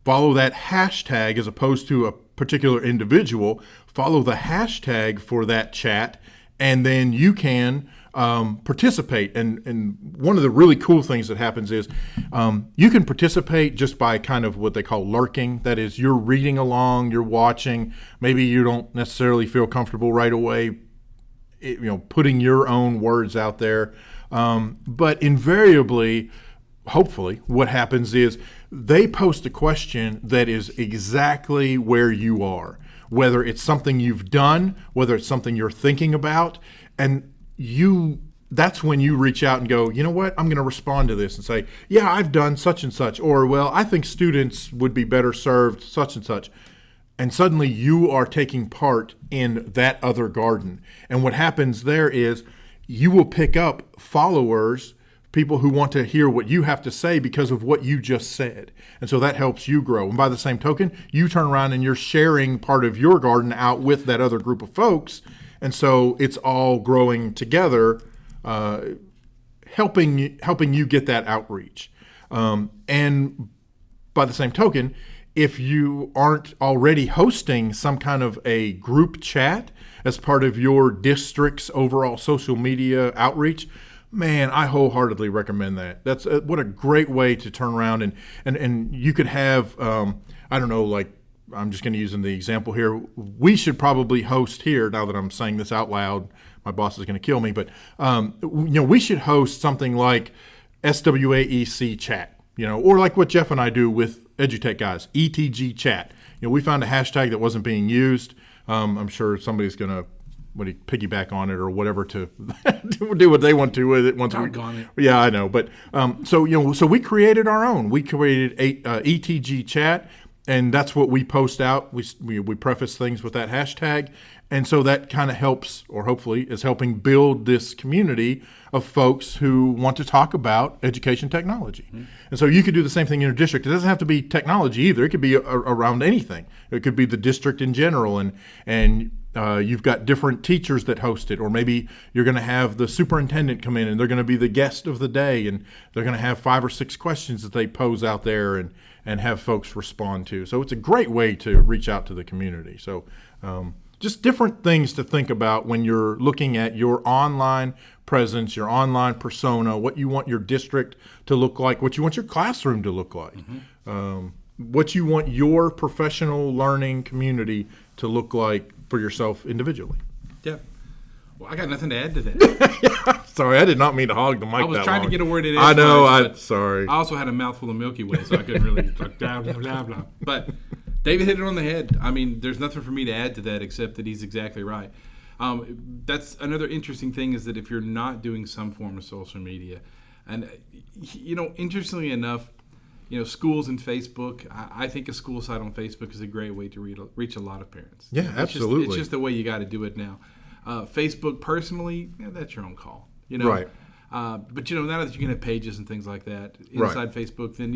Follow that hashtag as opposed to a particular individual. Follow the hashtag for that chat, and then you can participate. And one of the really cool things that happens is you can participate just by kind of what they call lurking. That is, you're reading along, you're watching. Maybe you don't necessarily feel comfortable right away, putting your own words out there. But invariably, hopefully, what happens is they post a question that is exactly where you are, whether it's something you've done, whether it's something you're thinking about, and that's when you reach out and go, you know what, I'm going to respond to this and say, yeah, I've done such and such, or, well, I think students would be better served such and such. And suddenly you are taking part in that other garden. And what happens there is you will pick up followers, people who want to hear what you have to say because of what you just said. And so that helps you grow. And by the same token, you turn around and you're sharing part of your garden out with that other group of folks. And so it's all growing together, helping you get that outreach. And by the same token, if you aren't already hosting some kind of a group chat as part of your district's overall social media outreach, man, I wholeheartedly recommend that. That's what a great way to turn around and you could have, I don't know, like, I'm just going to use the example here. We should probably host here, now that I'm saying this out loud, my boss is going to kill me, but we should host something like SWAEC chat, or like what Jeff and I do with EduTechGuys, ETG chat. We found a hashtag that wasn't being used. I'm sure somebody's going to piggyback on it or whatever to do what they want to with it. Yeah, I know. But so we created our own. We created a ETG chat, and that's what we post out. We preface things with that hashtag, and so that kind of helps, or hopefully is helping build this community of folks who want to talk about education technology. Mm-hmm. And so you could do the same thing in your district. It doesn't have to be technology either. It could be around anything. It could be the district in general, and you've got different teachers that host it, or maybe you're going to have the superintendent come in and they're going to be the guest of the day, and they're going to have 5 or 6 questions that they pose out there and have folks respond to. So it's a great way to reach out to the community. So just different things to think about when you're looking at your online presence, your online persona, what you want your district to look like, what you want your classroom to look like, what you want your professional learning community to look like for yourself individually. Yeah. Well, I got nothing to add to that. Sorry, I did not mean to hog the mic. I was trying to get a word in. I know. Sorry. I also had a mouthful of Milky Way, so I couldn't really talk blah, blah, blah, blah. But David hit it on the head. I mean, there's nothing for me to add to that except that he's exactly right. That's another interesting thing is that if you're not doing some form of social media, and, interestingly enough, schools and Facebook, I think a school site on Facebook is a great way to reach a lot of parents. Yeah, absolutely. It's just the way you got to do it now. Facebook, personally, that's your own call. Right. But, now that you can have pages and things like that inside Facebook, then,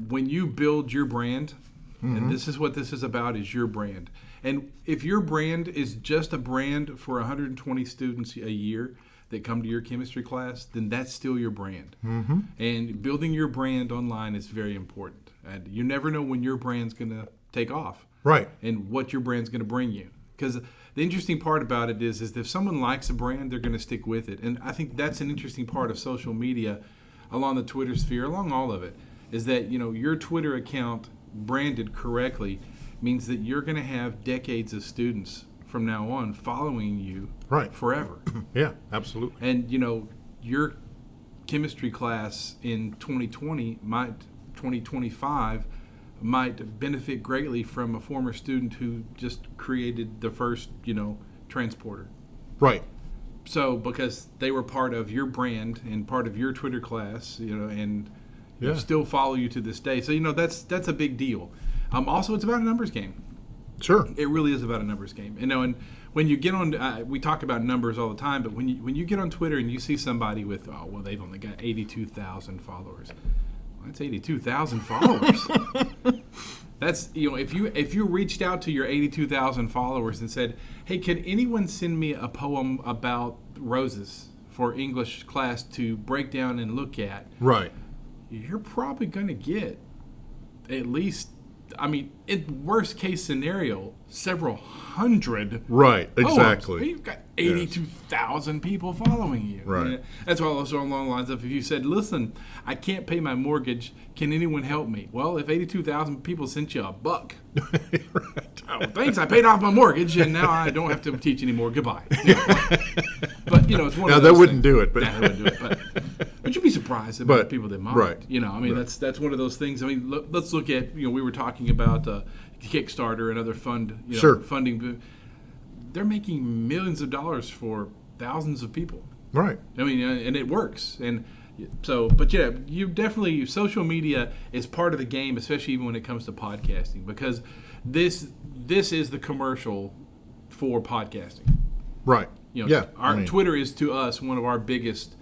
when you build your brand, and this is what this is about, is your brand. And if your brand is just a brand for 120 students a year that come to your chemistry class, then that's still your brand. Mm-hmm. And building your brand online is very important. And you never know when your brand's going to take off. Right. And what your brand's going to bring you. Because the interesting part about it is if someone likes a brand, they're going to stick with it. And I think that's an interesting part of social media along the Twitter sphere, along all of it, is that, your Twitter account branded correctly means that you're going to have decades of students from now on following you Right. forever. Yeah, absolutely. And, your chemistry class in 2025 might benefit greatly from a former student who just created the first, transporter. Right. So because they were part of your brand and part of your Twitter class, and still follow you to this day. So, that's a big deal. Also, it's about a numbers game. Sure. It really is about a numbers game. And when you get on, we talk about numbers all the time, but when you get on Twitter and you see somebody with, they've only got 82,000 followers. Well, that's 82,000 followers. That's, if you reached out to your 82,000 followers and said, hey, can anyone send me a poem about roses for English class to break down and look at? Right. You're probably going to get at least, in worst case scenario, several hundred. Right, poems. exactly. You've got 82,000 people following you. Right. That's why also along the lines of, if you said, listen, I can't pay my mortgage, can anyone help me? Well, if 82,000 people sent you $1, Right. oh, thanks, I paid off my mortgage, and now I don't have to teach anymore. Goodbye. But, it's one Now, of those that wouldn't things. do it. But That wouldn't do it. But you'd be surprised about But- people that might. right. That's one of those things. Let's look at, we were talking about Kickstarter and other Sure. funding. They're making millions of dollars for thousands of people. right. And it works. And so, you definitely, social media is part of the game, especially even when it comes to podcasting, because this is the commercial for podcasting. Right. Yeah. Twitter is to us one of our biggest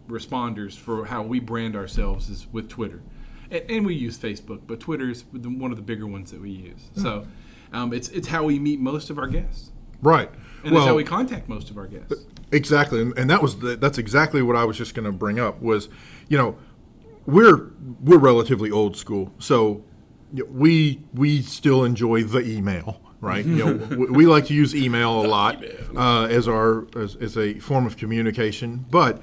responders for how we brand ourselves is with Twitter, and we use Facebook, but Twitter is one of the bigger ones that we use. So it's how we meet most of our guests, Right. and it's how we contact most of our guests. Exactly, and that's exactly what I was just going to bring up was, we're relatively old school, so we still enjoy the email, right? We like to use email a lot as a form of communication, but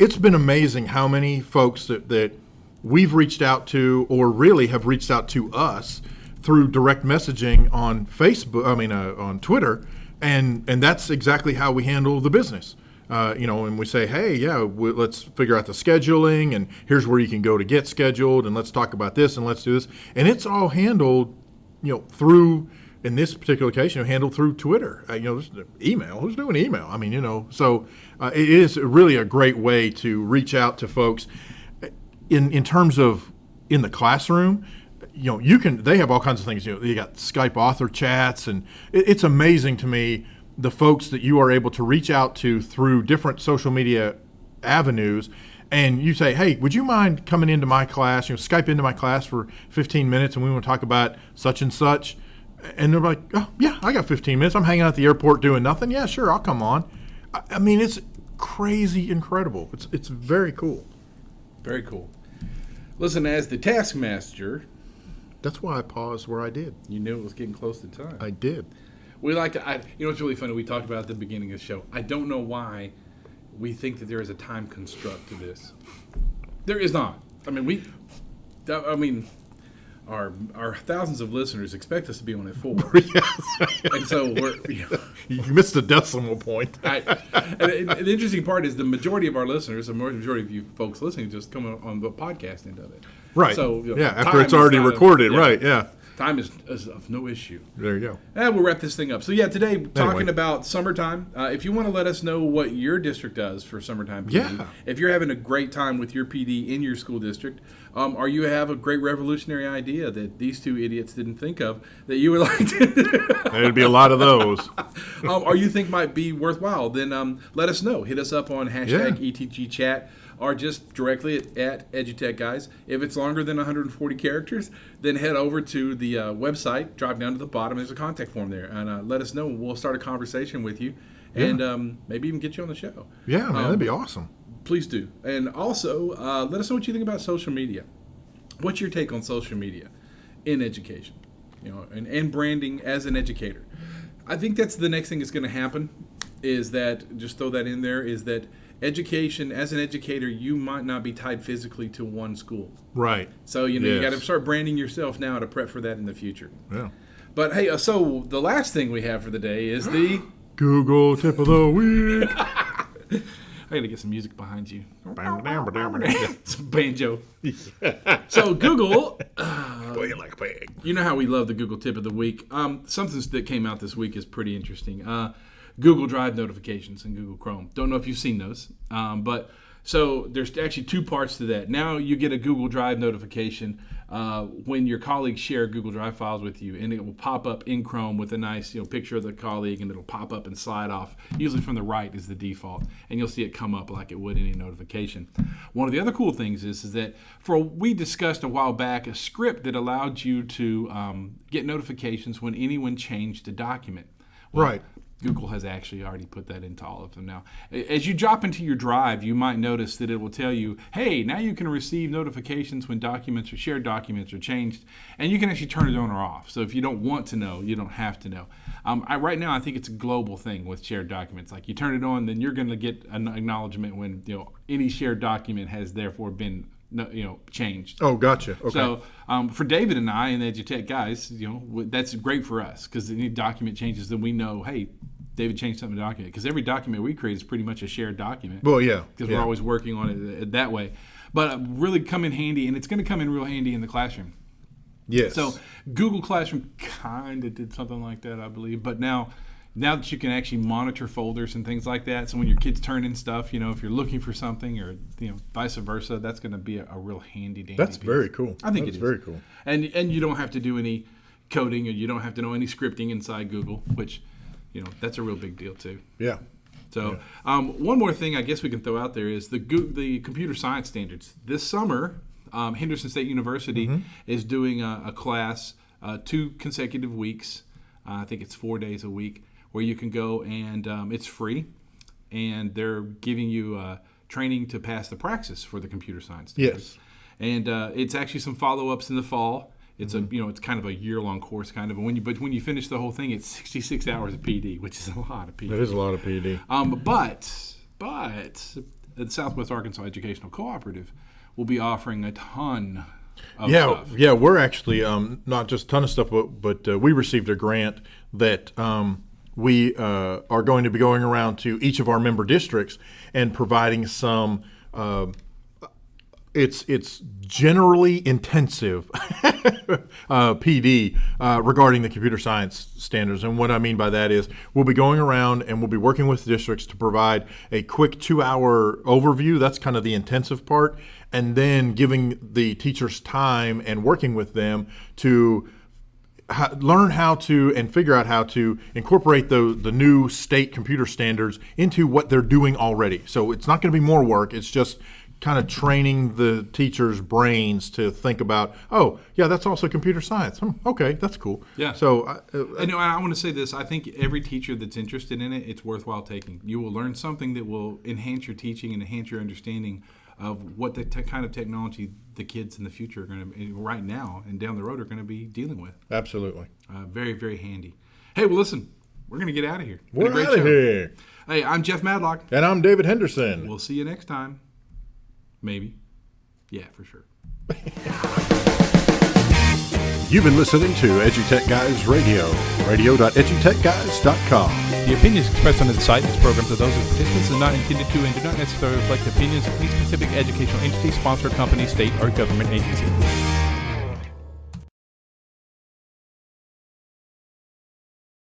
it's been amazing how many folks that we've reached out to, or really have reached out to us through direct messaging on Facebook. On Twitter. And that's exactly how we handle the business. And we say, hey, let's figure out the scheduling, and here's where you can go to get scheduled, and let's talk about this, and let's do this. And it's all handled, through, in this particular case, handled through Twitter. Email. Who's doing email? So it is really a great way to reach out to folks. In terms of in the classroom, they have all kinds of things. You got Skype author chats, and it's amazing to me the folks that you are able to reach out to through different social media avenues. And you say, hey, would you mind coming into my class, Skype into my class for 15 minutes, and we want to talk about such and such. And they're like, oh, yeah, I got 15 minutes. I'm hanging out at the airport doing nothing. Yeah, sure, I'll come on. It's crazy incredible. It's very cool. Very cool. Listen, as the taskmaster, that's why I paused where I did. you knew it was getting close to time. I did. We like to, it's really funny. We talked about at the beginning of the show. I don't know why we think that there is a time construct to this. There is not. Our thousands of listeners expect us to be on at 4. Yes. And so we're, You missed the decimal point. and the interesting part is the majority of our listeners, the majority of you folks listening, just come on the podcast end of it. Right. So after time it's already is not recorded. Right. Yeah. Time is of no issue. There you go. And we'll wrap this thing up. So today talking about summertime. If you want to let us know what your district does for summertime PD, Yeah. if you're having a great time with your PD in your school district, or you have a great revolutionary idea that these two idiots didn't think of that you would like to, There'd be a lot of those. or you think might be worthwhile, then let us know. Hit us up on hashtag ETGChat. Or just directly at EduTechGuys. If it's longer than 140 characters, then head over to the website, drop down to the bottom. There's a contact form there. And let us know. We'll start a conversation with you and maybe even get you on the show. Yeah, man, that'd be awesome. Please do. And also, let us know what you think about social media. What's your take on social media in education? And branding as an educator. I think that's the next thing that's going to happen is that, just throw that in there, is that education, as an educator, you might not be tied physically to one school. Right. So, you got to start branding yourself now to prep for that in the future. Yeah. But hey, so the last thing we have for the day is the Google tip of the week. I gotta get some music behind you. Some banjo. So Google, you know how we love the Google tip of the week. Something that came out this week is pretty interesting. Google Drive notifications in Google Chrome. Don't know if you've seen those, but so there's actually two parts to that. Now you get a Google Drive notification when your colleagues share Google Drive files with you, and it will pop up in Chrome with a nice picture of the colleague, and it'll pop up and slide off. Usually from the right is the default, and you'll see it come up like it would any notification. One of the other cool things is that we discussed a while back a script that allowed you to get notifications when anyone changed a document. Well, Right. Google has actually already put that into all of them now. As you drop into your drive, you might notice that it will tell you, hey, now you can receive notifications when documents or shared documents are changed, and you can actually turn it on or off. So if you don't want to know, you don't have to know. Right now, I think it's a global thing with shared documents. Like you turn it on, then you're going to get an acknowledgement when any shared document has therefore been changed. Oh, gotcha. Okay. So for David and I and the EduTechGuys, that's great for us because any document changes, then we know, hey, David changed something in the document. Because every document we create is pretty much a shared document. Well, yeah. Because we're always working on it that way. But really come in handy, and it's going to come in real handy in the classroom. Yes. So Google Classroom kind of did something like that, I believe. But now that you can actually monitor folders and things like that, so when your kids turn in stuff, if you're looking for something or vice versa, that's going to be a real handy dandy That's piece. very cool. I think that's it is very cool. And you don't have to do any coding, or you don't have to know any scripting inside Google, which that's a real big deal too. Yeah. So one more thing I guess we can throw out there is the computer science standards. This summer, Henderson State University is doing a class 2 consecutive weeks. I think it's 4 days a week, where you can go and it's free, and they're giving you training to pass the praxis for the computer science standards. Yes. And it's actually some follow-ups in the fall. It's it's kind of a year-long course, kind of. But when you finish the whole thing, it's 66 hours of PD, which is a lot of PD. That is a lot of PD. But the Southwest Arkansas Educational Cooperative will be offering a ton of stuff. Yeah, we're actually not just a ton of stuff, but we received a grant that we are going to be going around to each of our member districts and providing some. It's generally intensive PD regarding the computer science standards. And what I mean by that is we'll be going around and we'll be working with districts to provide a quick 2-hour overview. That's kind of the intensive part. And then giving the teachers time and working with them to learn how to and figure out how to incorporate the new state computer standards into what they're doing already. So it's not going to be more work. It's just kind of training the teachers' brains to think about, oh, yeah, that's also computer science. Okay, that's cool. Yeah. So, I want to say this. I think every teacher that's interested in it, it's worthwhile taking. You will learn something that will enhance your teaching and enhance your understanding of what the kind of technology the kids in the future are going to, right now and down the road, are going to be dealing with. Absolutely. Very, very handy. Hey, well, listen, we're going to get out of here. We're out of here. Hey, I'm Jeff Madlock. And I'm David Henderson. We'll see you next time. Maybe. Yeah, for sure. You've been listening to EduTechGuys Radio, radio.edutechguys.com. The opinions expressed on the site and its programs are those of participants and not intended to and do not necessarily reflect the opinions of any specific educational entity, sponsor, company, state, or government agency.